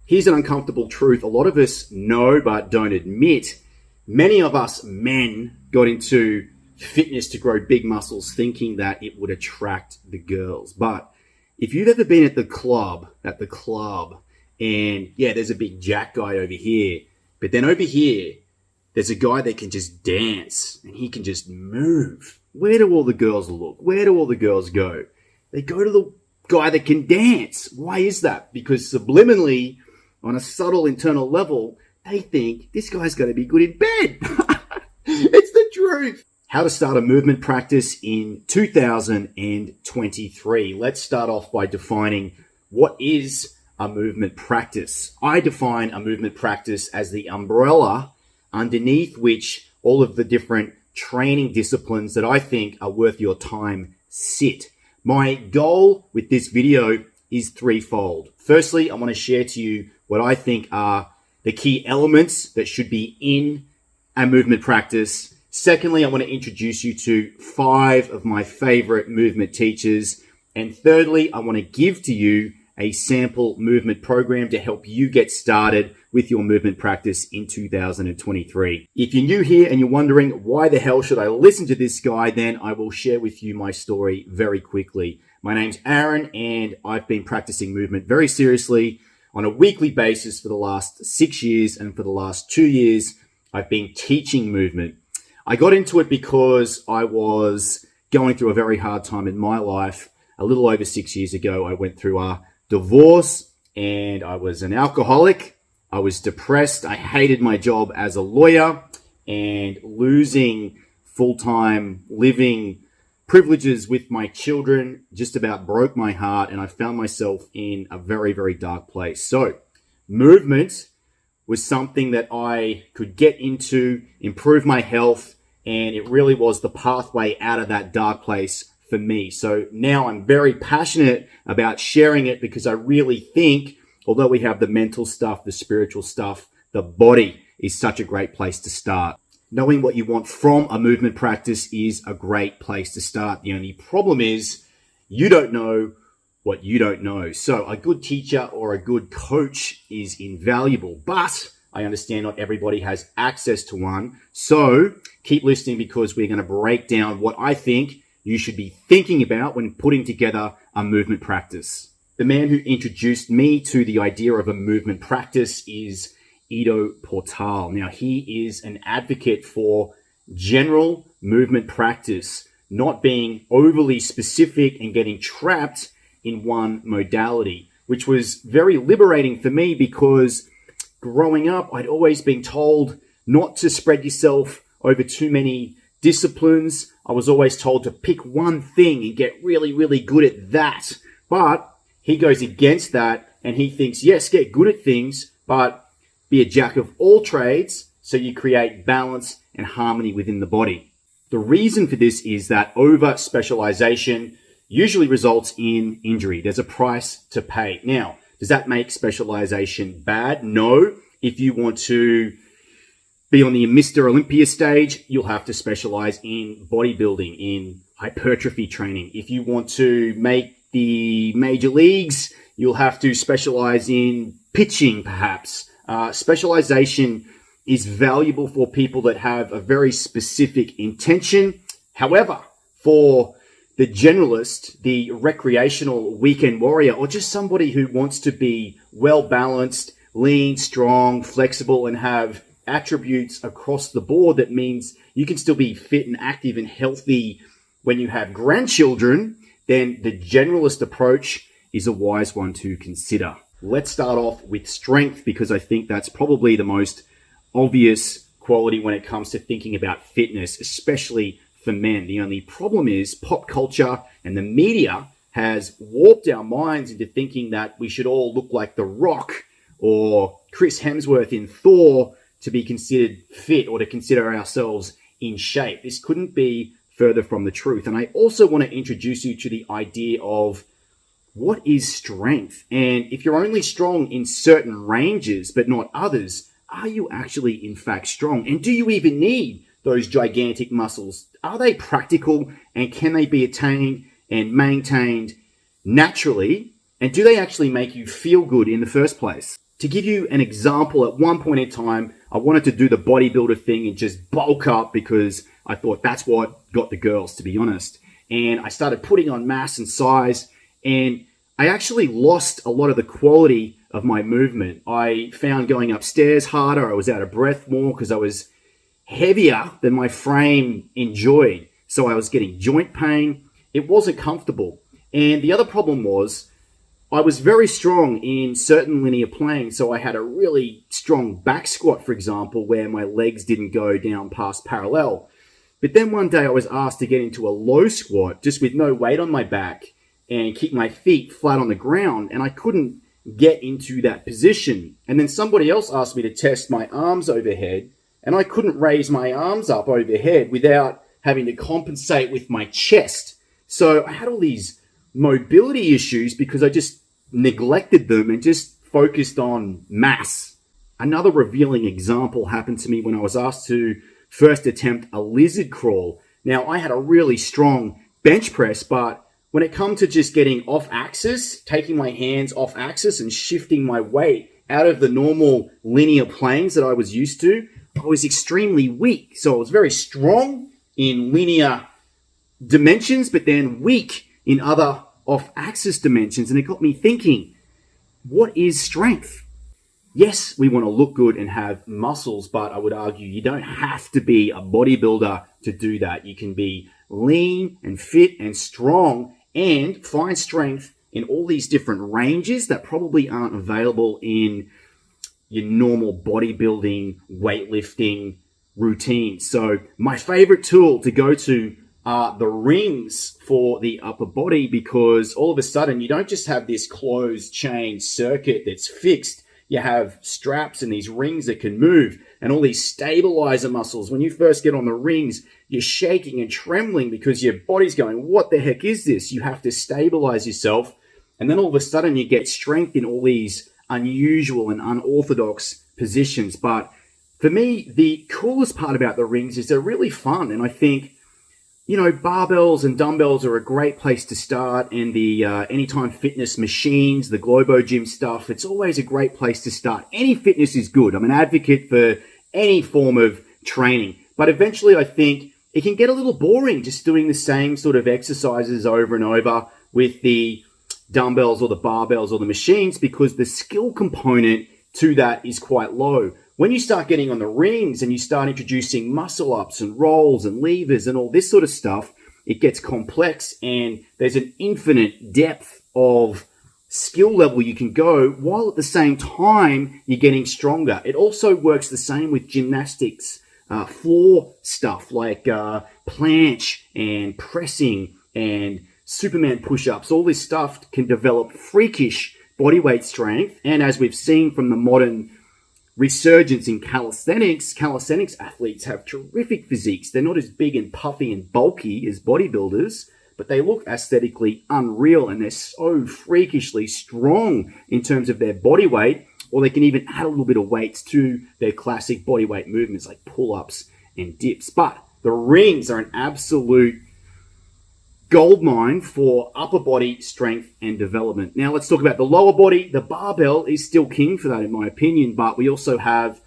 Here's an uncomfortable truth a lot of us know but don't admit. Many of us men got into fitness to grow big muscles thinking that it would attract the girls. But if you've ever been at the club, and yeah, there's a big jack guy over here, but then over here, there's a guy that can just dance and he can just move. Where do all the girls look? Where do all the girls go? They go to the guy that can dance. Why is that? Because subliminally, on a subtle internal level, they think this guy's going to be good in bed. It's the truth. How to start a movement practice in 2023. Let's start off by defining what is a movement practice. I define a movement practice as the umbrella underneath which all of the different training disciplines that I think are worth your time sit. My goal with this video is threefold. Firstly, I want to share to you what I think are the key elements that should be in a movement practice. Secondly, I want to introduce you to 5 of my favorite movement teachers. And thirdly, I want to give to you a sample movement program to help you get started with your movement practice in 2023. If you're new here and you're wondering why the hell should I listen to this guy, then I will share with you my story very quickly. My name's Aaron and I've been practicing movement very seriously on a weekly basis for the last 6 years, and for the last 2 years, I've been teaching movement. I got into it because I was going through a very hard time in my life. A little over 6 years ago, I went through a divorce and I was an alcoholic. I was depressed. I hated my job as a lawyer, and losing full-time living privileges with my children just about broke my heart, and I found myself in a very, very dark place. So movement was something that I could get into, improve my health, and it really was the pathway out of that dark place for me. So now I'm very passionate about sharing it because I really think, although we have the mental stuff, the spiritual stuff, the body is such a great place to start. Knowing what you want from a movement practice is a great place to start. The only problem is you don't know what you don't know. So a good teacher or a good coach is invaluable, but I understand not everybody has access to one. So keep listening because we're going to break down what I think you should be thinking about when putting together a movement practice. The man who introduced me to the idea of a movement practice is Ido Portal. Now, he is an advocate for general movement practice, not being overly specific and getting trapped in one modality, which was very liberating for me because growing up, I'd always been told not to spread yourself over too many disciplines. I was always told to pick one thing and get really, really good at that. But he goes against that and he thinks, yes, get good at things, but be a jack of all trades so you create balance and harmony within the body. The reason for this is that over specialization usually results in injury. There's a price to pay. Now, does that make specialization bad? No. If you want to be on the Mr. Olympia stage, you'll have to specialize in bodybuilding, in hypertrophy training. If you want to make the major leagues, you'll have to specialize in pitching, perhaps. Specialization is valuable for people that have a very specific intention. However, for the generalist, the recreational weekend warrior, or just somebody who wants to be well-balanced, lean, strong, flexible, and have attributes across the board, that means you can still be fit and active and healthy when you have grandchildren, then the generalist approach is a wise one to consider. Let's start off with strength because I think that's probably the most obvious quality when it comes to thinking about fitness, especially for men. The only problem is pop culture and the media has warped our minds into thinking that we should all look like The Rock or Chris Hemsworth in Thor to be considered fit or to consider ourselves in shape. This couldn't be further from the truth. And I also want to introduce you to the idea of what is strength? And if you're only strong in certain ranges, but not others, are you actually in fact strong? And do you even need those gigantic muscles? Are they practical and can they be attained and maintained naturally? And do they actually make you feel good in the first place? To give you an example, at one point in time, I wanted to do the bodybuilder thing and just bulk up because I thought that's what got the girls, to be honest. And I started putting on mass and size, and I actually lost a lot of the quality of my movement. I found going upstairs harder. I was out of breath more because I was heavier than my frame enjoyed. So I was getting joint pain. It wasn't comfortable. And the other problem was I was very strong in certain linear planes. So I had a really strong back squat, for example, where my legs didn't go down past parallel. But then one day I was asked to get into a low squat just with no weight on my back and keep my feet flat on the ground. And I couldn't get into that position. And then somebody else asked me to test my arms overhead, and I couldn't raise my arms up overhead without having to compensate with my chest. So I had all these mobility issues because I just neglected them and just focused on mass. Another revealing example happened to me when I was asked to first attempt a lizard crawl. Now, I had a really strong bench press, but when it come to just getting off axis, taking my hands off axis and shifting my weight out of the normal linear planes that I was used to, I was extremely weak. So I was very strong in linear dimensions, but then weak in other off-axis dimensions. And it got me thinking, what is strength? Yes, we want to look good and have muscles, but I would argue you don't have to be a bodybuilder to do that. You can be lean and fit and strong and find strength in all these different ranges that probably aren't available in your normal bodybuilding, weightlifting routine. So my favorite tool to go to are the rings for the upper body, because all of a sudden you don't just have this closed chain circuit that's fixed. You have straps and these rings that can move and all these stabilizer muscles. When you first get on the rings, you're shaking and trembling because your body's going, what the heck is this? You have to stabilize yourself. And then all of a sudden you get strength in all these unusual and unorthodox positions. But for me, the coolest part about the rings is they're really fun. And I think, you know, barbells and dumbbells are a great place to start, and the Anytime Fitness machines, the Globo Gym stuff, it's always a great place to start. Any fitness is good. I'm an advocate for any form of training, but eventually I think it can get a little boring just doing the same sort of exercises over and over with the dumbbells or the barbells or the machines, because the skill component to that is quite low. When you start getting on the rings and you start introducing muscle ups and rolls and levers and all this sort of stuff, it gets complex, and there's an infinite depth of skill level you can go while at the same time you're getting stronger. It also works the same with gymnastics, floor stuff like planche and pressing and Superman push-ups. All this stuff can develop freakish bodyweight strength. And as we've seen from the modern resurgence in calisthenics athletes have terrific physiques. They're not as big and puffy and bulky as bodybuilders, but they look aesthetically unreal, and they're so freakishly strong in terms of their body weight, or they can even add a little bit of weights to their classic body weight movements like pull-ups and dips. But the rings are an absolute goldmine for upper body strength and development. Now let's talk about the lower body. The barbell is still king for that, in my opinion, but we also have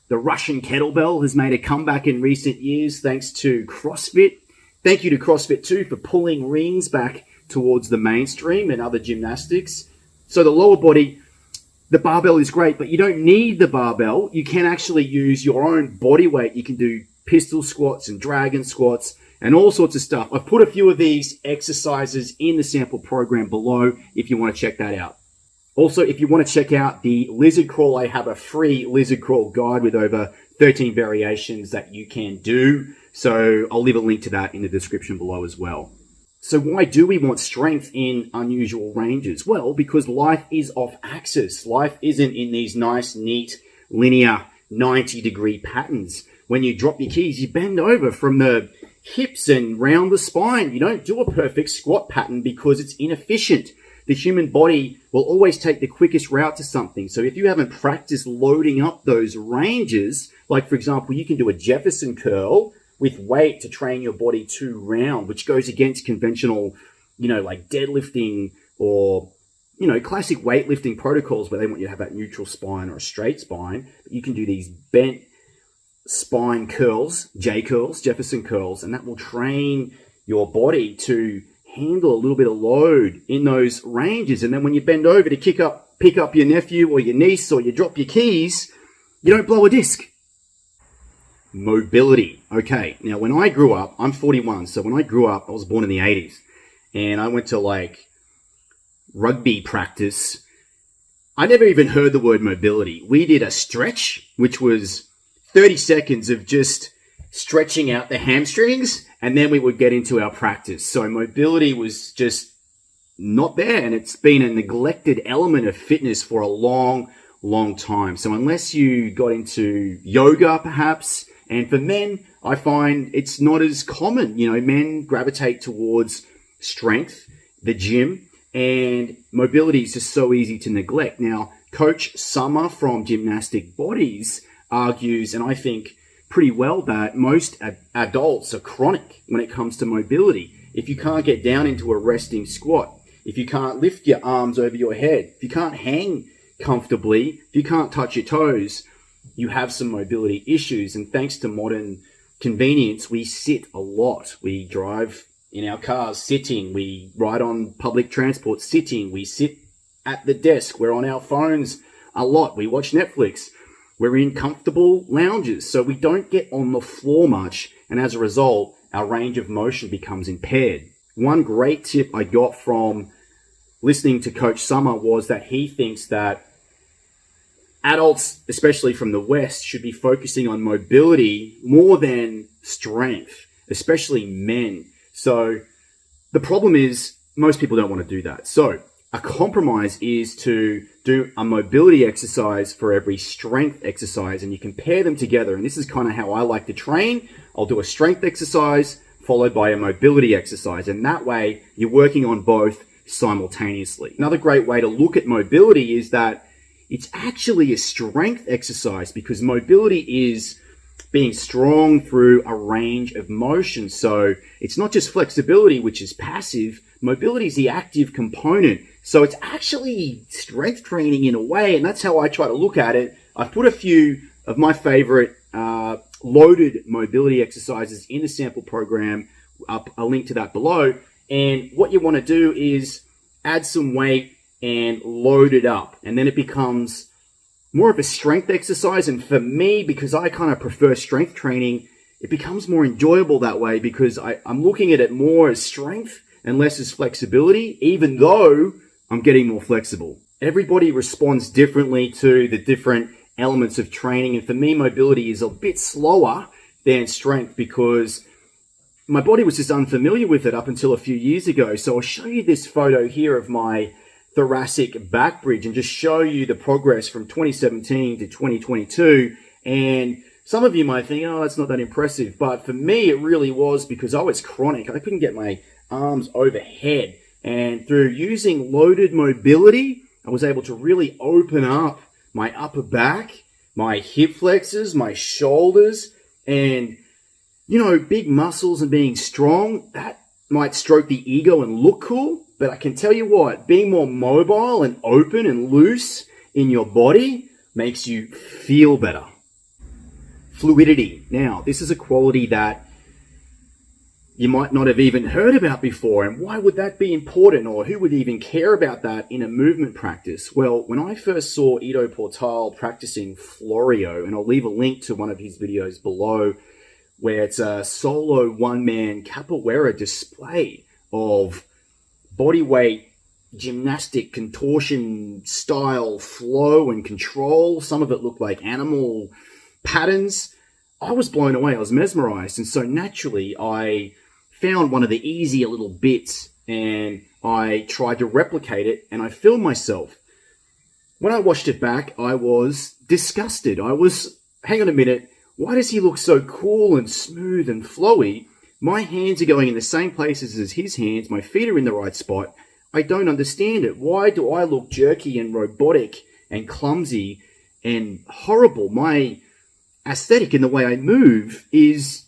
the Russian kettlebell has made a comeback in recent years thanks to CrossFit. Thank you to CrossFit too for pulling rings back towards the mainstream and other gymnastics. So the lower body, the barbell is great, but you don't need the barbell. You can actually use your own body weight. You can do pistol squats and dragon squats and all sorts of stuff. I've put a few of these exercises in the sample program below if you want to check that out. Also, if you want to check out the lizard crawl, I have a free lizard crawl guide with over 13 variations that you can do. So I'll leave a link to that in the description below as well. So why do we want strength in unusual ranges? Well, because life is off axis. Life isn't in these nice, neat, linear 90-degree patterns. When you drop your keys, you bend over from the hips and round the spine. You don't do a perfect squat pattern because it's inefficient. The human body will always take the quickest route to something. So if you haven't practiced loading up those ranges, like for example, you can do a Jefferson curl with weight to train your body to round, which goes against conventional, like deadlifting or, classic weightlifting protocols where they want you to have that neutral spine or a straight spine. But you can do these bent spine curls, J curls, Jefferson curls, and that will train your body to handle a little bit of load in those ranges. And then when you bend over to pick up your nephew or your niece, or you drop your keys, you don't blow a disc. Mobility. Okay, now when I grew up, I'm 41, so when I grew up, I was born in the 80s, and I went to like rugby practice. I never even heard the word mobility. We did a stretch, which was 30 seconds of just stretching out the hamstrings, and then we would get into our practice. So mobility was just not there, and it's been a neglected element of fitness for a long, long time. So unless you got into yoga, perhaps, and for men, I find it's not as common. Men gravitate towards strength, the gym, and mobility is just so easy to neglect. Now, Coach Summer from Gymnastic Bodies argues, and I think pretty well, that most adults are chronic when it comes to mobility. If you can't get down into a resting squat, if you can't lift your arms over your head, if you can't hang comfortably, if you can't touch your toes, you have some mobility issues. And thanks to modern convenience, we sit a lot. We drive in our cars sitting, we ride on public transport sitting, we sit at the desk, we're on our phones a lot, we watch Netflix, we're in comfortable lounges, so we don't get on the floor much, and as a result, our range of motion becomes impaired. One great tip I got from listening to Coach Summer was that he thinks that adults, especially from the West, should be focusing on mobility more than strength, especially men. So the problem is most people don't want to do that. So a compromise is to do a mobility exercise for every strength exercise, and you can pair them together. And this is kind of how I like to train. I'll do a strength exercise followed by a mobility exercise, and that way you're working on both simultaneously. Another great way to look at mobility is that it's actually a strength exercise, because mobility is being strong through a range of motion. So it's not just flexibility, which is passive. Mobility is the active component. So it's actually strength training in a way, and that's how I try to look at it. I've put a few of my favorite loaded mobility exercises in the sample program, up a link to that below. And what you want to do is add some weight and load it up, and then it becomes more of a strength exercise. And for me, because I kind of prefer strength training, it becomes more enjoyable that way, because I'm looking at it more as strength and less as flexibility, even though I'm getting more flexible. Everybody responds differently to the different elements of training, and for me, mobility is a bit slower than strength because my body was just unfamiliar with it up until a few years ago. So I'll show you this photo here of my thoracic back bridge and just show you the progress from 2017 to 2022. And some of you might think, oh, that's not that impressive. But for me, it really was, because I was chronic. I couldn't get my arms overhead. And through using loaded mobility, I was able to really open up my upper back, my hip flexors, my shoulders, and, big muscles and being strong. That might stroke the ego and look cool, but I can tell you what, being more mobile and open and loose in your body makes you feel better. Fluidity. Now, this is a quality that you might not have even heard about before. And why would that be important, or who would even care about that in a movement practice? Well, when I first saw Ido Portal practicing Florio, and I'll leave a link to one of his videos below, where it's a solo one-man capoeira display of bodyweight gymnastic contortion style flow and control. Some of it looked like animal patterns. I was blown away. I was mesmerized. And so naturally, I found one of the easier little bits and I tried to replicate it, and I filmed myself. When I watched it back, I was disgusted. Hang on a minute, why does he look so cool and smooth and flowy? My hands are going in the same places as his hands. My feet are in the right spot. I don't understand it. Why do I look jerky and robotic and clumsy and horrible? My aesthetic in the way I move is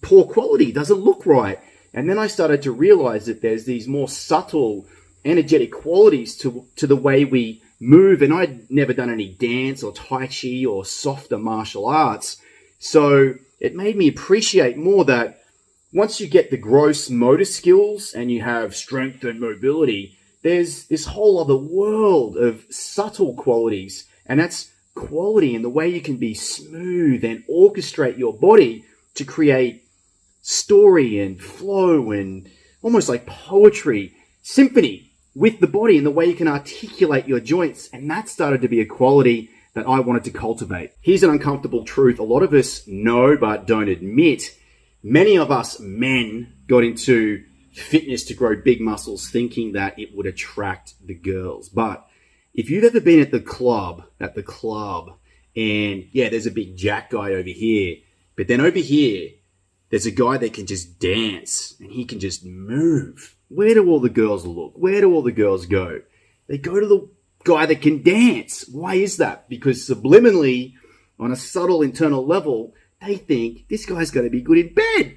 poor quality, doesn't look right. And then I started to realize that there's these more subtle energetic qualities to the way we move. And I'd never done any dance or Tai Chi or softer martial arts. So it made me appreciate more that once you get the gross motor skills and you have strength and mobility, there's this whole other world of subtle qualities. And that's quality in the way you can be smooth and orchestrate your body to create story and flow and almost like poetry, symphony with the body and the way you can articulate your joints. And that started to be a quality that I wanted to cultivate. Here's an uncomfortable truth a lot of us know but don't admit. Many of us men got into fitness to grow big muscles thinking that it would attract the girls. But if you've ever been at the club, and yeah, there's a big jack guy over here, but then over here, there's a guy that can just dance and he can just move. Where do all the girls look? Where do all the girls go? They go to the guy that can dance. Why is that? Because subliminally, on a subtle internal level, they think this guy's going to be good in bed.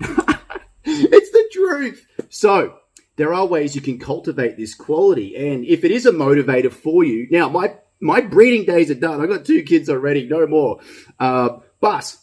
It's the truth. So there are ways you can cultivate this quality. And if it is a motivator for you, now my breeding days are done. I've got 2 kids already, no more. But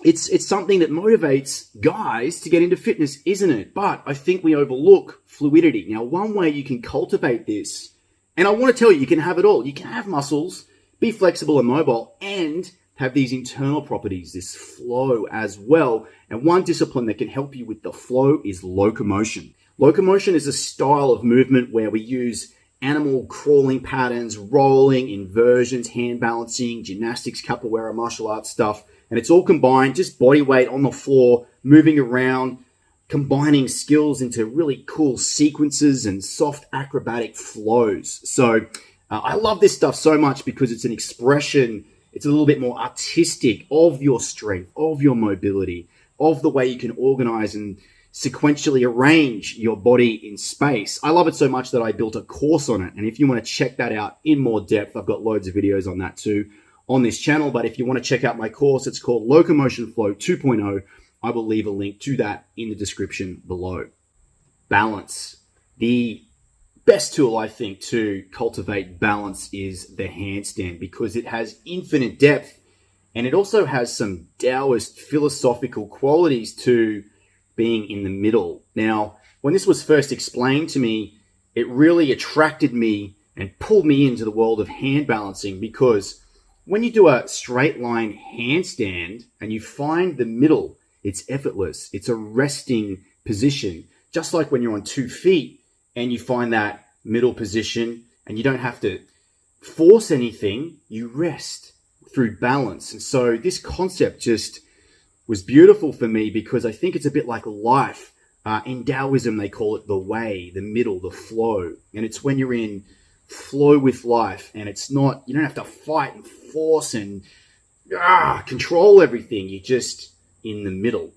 it's something that motivates guys to get into fitness, isn't it? But I think we overlook fluidity. Now, one way you can cultivate this, and I want to tell you, you can have it all. You can have muscles, be flexible and mobile, and have these internal properties, this flow as well. And one discipline that can help you with the flow is locomotion. Locomotion is a style of movement where we use animal crawling patterns, rolling, inversions, hand balancing, gymnastics, capoeira, martial arts stuff. And it's all combined, just body weight on the floor, moving around, combining skills into really cool sequences and soft acrobatic flows. So I love this stuff so much because it's an expression, it's a little bit more artistic of your strength, of your mobility, of the way you can organize and sequentially arrange your body in space. I love it so much that I built a course on it. And if you want to check that out in more depth, I've got loads of videos on that too on this channel. But if you want to check out my course, it's called Locomotion Flow 2.0. I will leave a link to that in the description below. Balance. The best tool, I think, to cultivate balance is the handstand because it has infinite depth and it also has some Taoist philosophical qualities to being in the middle. Now, when this was first explained to me, it really attracted me and pulled me into the world of hand balancing because when you do a straight line handstand and you find the middle, it's effortless. It's a resting position, just like when you're on 2 feet and you find that middle position and you don't have to force anything, you rest through balance. And so this concept just was beautiful for me because I think it's a bit like life. In Taoism, they call it the way, the middle, the flow. And it's when you're in flow with life and it's not, you don't have to fight and force and control everything. You're just in the middle.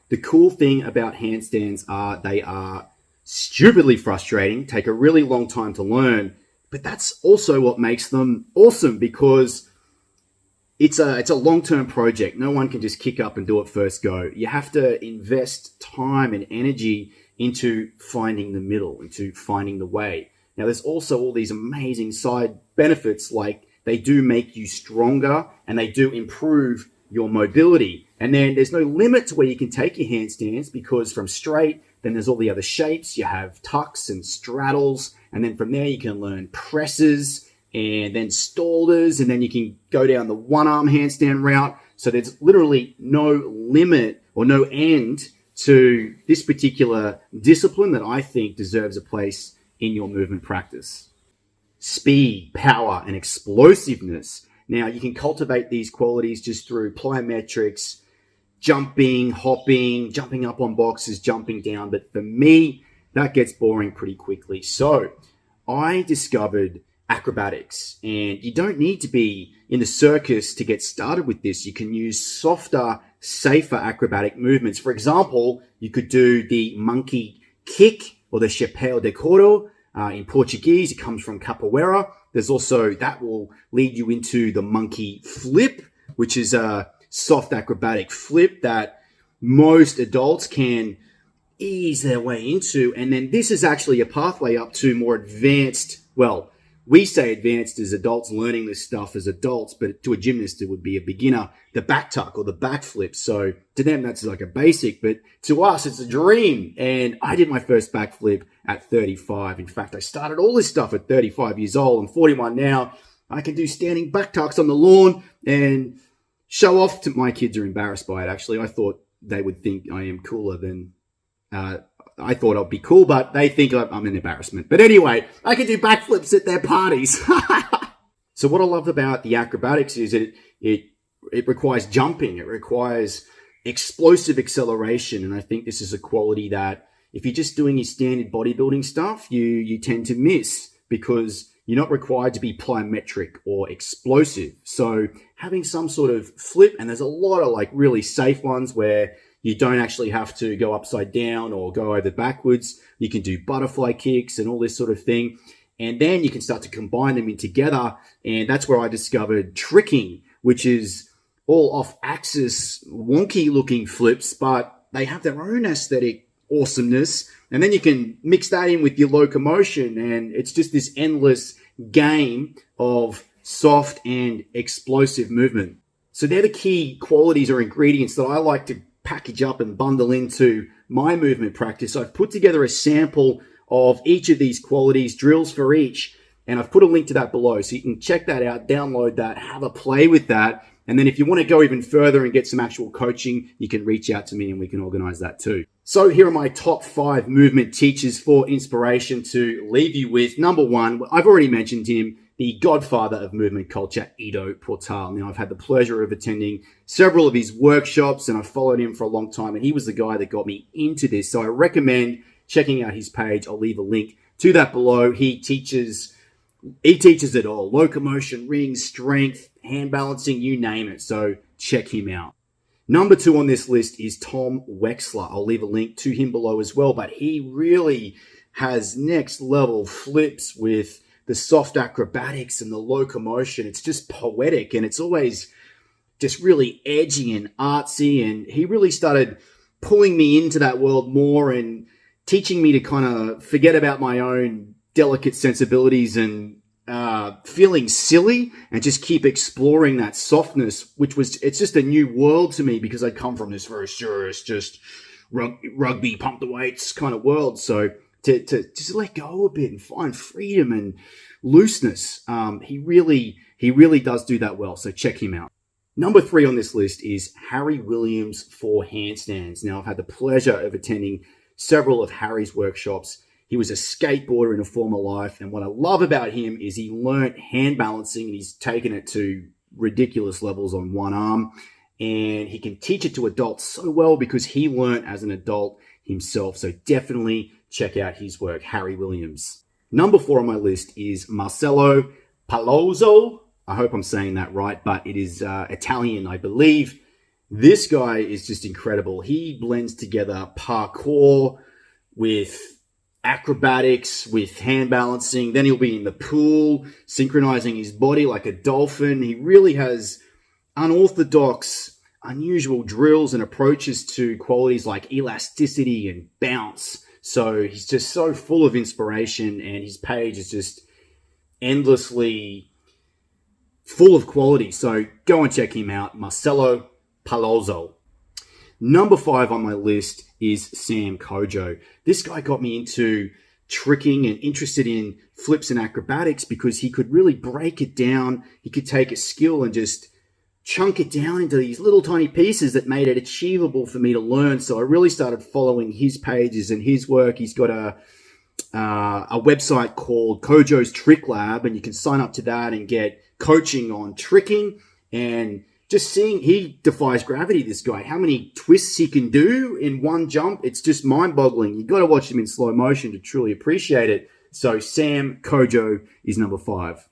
The cool thing about handstands are they are stupidly frustrating, take a really long time to learn, but that's also what makes them awesome because it's a long-term project. No one can just kick up and do it first go. You have to invest time and energy into finding the middle, into finding the way. Now, there's also all these amazing side benefits, like they do make you stronger and they do improve your mobility. And then there's no limit to where you can take your handstands because from straight, then there's all the other shapes. You have tucks and straddles. And then from there, you can learn presses and then stallers. And then you can go down the one-arm handstand route. So there's literally no limit or no end to this particular discipline that I think deserves a place in your movement practice. Speed, power, and explosiveness. Now, you can cultivate these qualities just through plyometrics, jumping, hopping, jumping up on boxes, jumping down. But for me, that gets boring pretty quickly. So I discovered acrobatics, and you don't need to be in the circus to get started with this. You can use softer, safer acrobatic movements. For example, you could do the monkey kick or the chapéu de coro. In Portuguese, it comes from capoeira. There's also, that will lead you into the monkey flip, which is a soft acrobatic flip that most adults can ease their way into. And then this is actually a pathway up to more advanced, well, we say advanced as adults learning this stuff as adults, but to a gymnast, it would be a beginner, the back tuck or the back flip. So to them, that's like a basic, but to us, it's a dream. And I did my first back flip at 35. In fact, I started all this stuff at 35 years old. I'm 41 now. I can do standing back tucks on the lawn and show off. To my kids are embarrassed by it. Actually, I thought they would think I am cooler than I thought I'd be cool, but they think I'm an embarrassment. But anyway, I can do backflips at their parties. So what I love about the acrobatics is it requires jumping. It requires explosive acceleration. And I think this is a quality that if you're just doing your standard bodybuilding stuff, you tend to miss because you're not required to be plyometric or explosive. So having some sort of flip, and there's a lot of like really safe ones where you don't actually have to go upside down or go over backwards. You can do butterfly kicks and all this sort of thing. And then you can start to combine them in together. And that's where I discovered tricking, which is all off-axis, wonky-looking flips, but they have their own aesthetic awesomeness. And then you can mix that in with your locomotion. And it's just this endless game of soft and explosive movement. So they're the key qualities or ingredients that I like to package up and bundle into my movement practice. I've put together a sample of each of these qualities, drills for each, and I've put a link to that below. So you can check that out, download that, have a play with that. And then if you want to go even further and get some actual coaching, you can reach out to me and we can organize that too. So here are my top 5 movement teachers for inspiration to leave you with. Number 1, I've already mentioned him, the godfather of movement culture, Ido Portal. Now, I've had the pleasure of attending several of his workshops and I've followed him for a long time, and he was the guy that got me into this. So I recommend checking out his page. I'll leave a link to that below. He teaches it all: locomotion, rings, strength, hand balancing, you name it. So check him out. Number 2 on this list is Tom Wexler. I'll leave a link to him below as well, but he really has next level flips with the soft acrobatics and the locomotion. It's just poetic and it's always just really edgy and artsy. And he really started pulling me into that world more and teaching me to kind of forget about my own delicate sensibilities and feeling silly and just keep exploring that softness, it's just a new world to me because I come from this very serious, just rugby, pump the weights kind of world. So to just let go a bit and find freedom and looseness. He really does do that well. So check him out. Number 3 on this list is Harry Williams for handstands. Now, I've had the pleasure of attending several of Harry's workshops. He was a skateboarder in a former life. And what I love about him is he learnt hand balancing and he's taken it to ridiculous levels on one arm. And he can teach it to adults so well because he learnt as an adult himself. So definitely check out his work, Harry Williams. Number 4 on my list is Marcelo Palozzo. I hope I'm saying that right, but it is Italian, I believe. This guy is just incredible. He blends together parkour with acrobatics, with hand balancing. Then he'll be in the pool, synchronizing his body like a dolphin. He really has unorthodox, unusual drills and approaches to qualities like elasticity and bounce. So he's just so full of inspiration, and his page is just endlessly full of quality. So go and check him out, Marcelo Palozzo. Number 5 on my list is Sam Kojo. This guy got me into tricking and interested in flips and acrobatics because he could really break it down. He could take a skill and just chunk it down into these little tiny pieces that made it achievable for me to learn. So I really started following his pages and his work. He's got a website called Kojo's Trick Lab, and you can sign up to that and get coaching on tricking and just seeing. He defies gravity, this guy. How many twists he can do in one jump, it's just mind-boggling. You've got to watch him in slow motion to truly appreciate it. So Sam Kojo is number 5.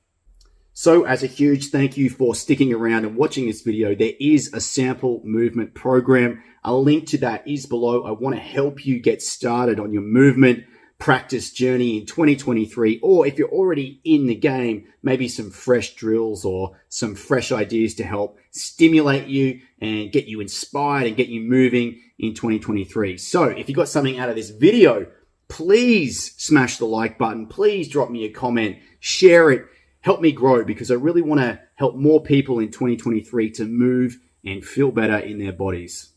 So as a huge thank you for sticking around and watching this video, there is a sample movement program. A link to that is below. I want to help you get started on your movement practice journey in 2023, or if you're already in the game, maybe some fresh drills or some fresh ideas to help stimulate you and get you inspired and get you moving in 2023. So if you got something out of this video, please smash the like button. Please drop me a comment, share it, help me grow, because I really want to help more people in 2023 to move and feel better in their bodies.